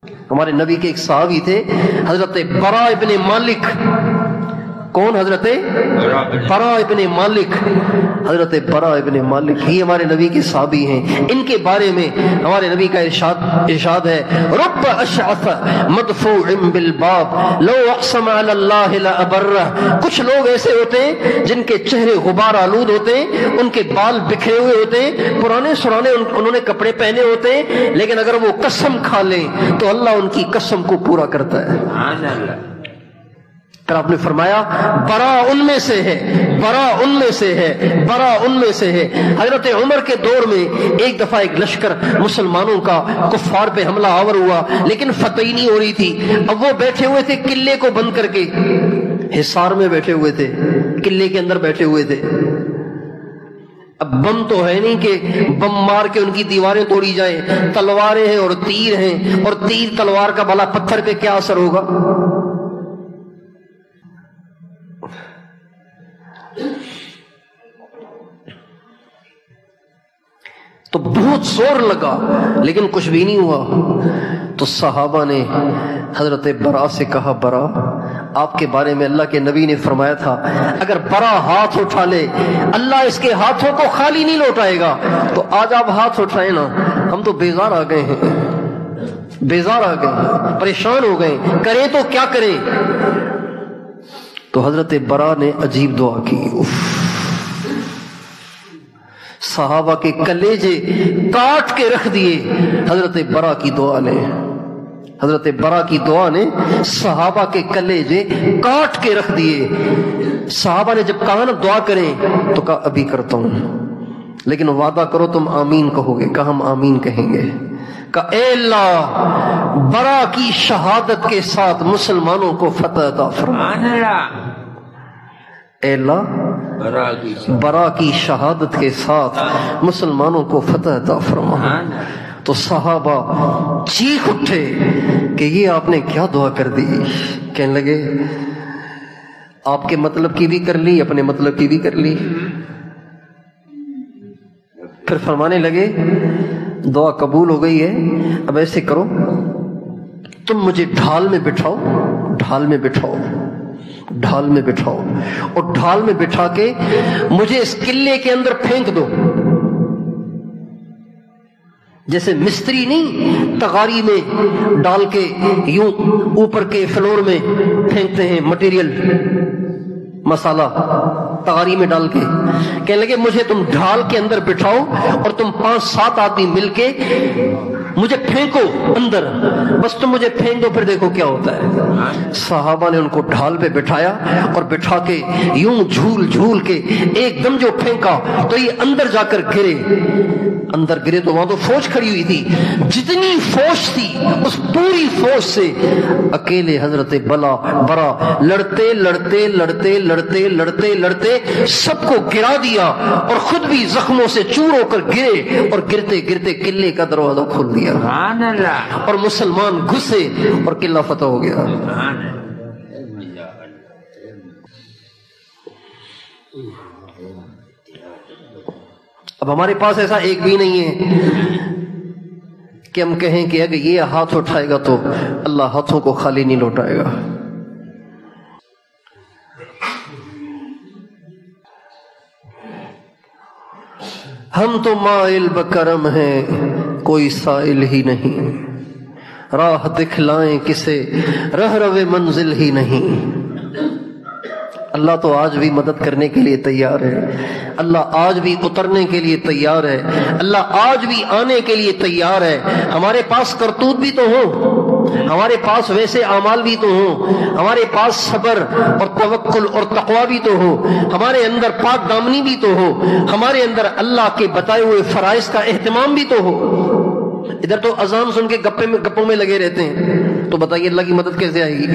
ہمارے نبی کے ایک صحابی تھے حضرت برا ابن مالک. کون؟ حضرت برا ابن مالک. حضرت برا ابن مالک یہ ہمارے نبی کے صحابی ہیں. ان کے بارے میں ہمارے نبی کا ارشاد ہے رب اشعث مدفوع بالباب لو اقسم علی اللہ لابرہ. کچھ لوگ ایسے ہوتے ہیں جن کے چہرے غبار آلود ہوتے ہیں، ان کے بال بکھرے ہوئے ہوتے ہیں، پرانے سرانے انہوں نے کپڑے پہنے ہوتے ہیں، لیکن اگر وہ قسم کھا لیں تو اللہ ان کی قسم کو پورا کرتا ہے. پھر آپ نے فرمایا برا ان میں سے ہے، برا ان میں سے ہے، برا ان میں سے ہے. حضرت عمر کے دور میں ایک دفعہ ایک لشکر مسلمانوں کا کفار پہ حملہ آور ہوا، لیکن فتح ہی نہیں ہو رہی تھی. اب وہ بیٹھے ہوئے تھے قلعے کو بند کر کے، حصار میں بیٹھے ہوئے تھے، قلعے کے اندر بیٹھے ہوئے تھے. اب بم تو ہے نہیں کہ بم مار کے ان کی دیواریں توڑی جائیں، تلواریں ہیں اور تیر ہیں، اور تیر تلوار کا بھلا پتھر پہ کیا اثر ہوگا؟ تو بہت زور لگا لیکن کچھ بھی نہیں ہوا. تو صحابہ نے حضرت برا سے کہا برا آپ کے بارے میں اللہ کے نبی نے فرمایا تھا اگر برا ہاتھ اٹھا لے اللہ اس کے ہاتھوں کو خالی نہیں لوٹائے گا. تو آج آپ ہاتھ اٹھائیں نا، ہم تو بیزار آ گئے ہیں، بیزار آ گئے ہیں، پریشان ہو گئے، کریں تو کیا کریں. تو حضرت برا نے عجیب دعا کی. صحابہ کے کلیجے کاٹ کے رکھ دیے حضرت برا کی دعا نے. حضرت برا کی دعا نے صحابہ کے کلیجے کاٹ کے رکھ دیے. صحابہ نے جب کہا نا دعا کریں تو کہا ابھی کرتا ہوں، لیکن وعدہ کرو تم آمین کہو گے. کہا ہم آمین کہیں گے. کہا اے اللہ برا کی شہادت کے ساتھ مسلمانوں کو فتح عطا فرما. اے اللہ برا کی شہادت کے ساتھ مسلمانوں کو فتح عطا فرما. تو صحابہ چیخ اٹھے کہ یہ آپ نے کیا دعا کر دی. کہنے لگے آپ کے مطلب کی بھی کر لی، اپنے مطلب کی بھی کر لی. پھر فرمانے لگے دعا قبول ہو گئی ہے، اب ایسے کرو تم مجھے ڈھال میں بٹھاؤ، ڈھال میں بٹھاؤ، ڈھال میں بٹھاؤ، اور ڈھال میں بٹھا کے مجھے اس قلعے کے اندر پھینک دو. جیسے مستری نہیں تغاری میں ڈال کے یوں اوپر کے فلور میں پھینکتے ہیں مٹیریل مسالہ تغاری میں ڈال کے. کہنے لگے مجھے تم ڈھال کے اندر بٹھاؤ اور تم 5-7 آدمی مل کے مجھے پھینکو اندر، بس تم مجھے پھینک دو پھر دیکھو کیا ہوتا ہے. صحابہ نے ان کو ڈھال پہ بٹھایا اور بٹھا کے یوں جھول جھول کے ایک دم جو پھینکا تو یہ اندر جا کر گرے. اندر گرے تو وہاں تو فوج کھڑی ہوئی تھی، جتنی فوج تھی اس پوری فوج سے اکیلے حضرت برا لڑتے لڑتے لڑتے لڑتے لڑتے لڑتے سب کو گرا دیا اور خود بھی زخموں سے چور ہو کر گرے، اور گرتے گرتے قلعے کا دروازہ کھول دیا اور مسلمان گھسے اور قلعہ فتح ہو گیا. اب ہمارے پاس ایسا ایک بھی نہیں ہے کہ ہم کہیں کہ اگر یہ ہاتھ اٹھائے گا تو اللہ ہاتھوں کو خالی نہیں لوٹائے گا. ہم تو مائل بکرم ہیں کوئی سائل ہی نہیں، راہ دکھلائیں کسے رہ روے منزل ہی نہیں. اللہ تو آج بھی مدد کرنے کے لیے تیار ہے، اللہ آج بھی اترنے کے لیے تیار ہے، اللہ آج بھی آنے کے لیے تیار ہے. ہمارے پاس کرتوت بھی تو ہوں، ہمارے پاس ویسے اعمال بھی تو ہوں، ہمارے پاس صبر اور توکل اور تقوی بھی تو ہو، ہمارے اندر پاک دامنی بھی تو ہو، ہمارے اندر اللہ کے بتائے ہوئے فرائض کا اہتمام بھی تو ہو. ادھر تو اذان سن کے گپوں میں لگے رہتے ہیں، تو بتائیے اللہ کی مدد کیسے آئے گی؟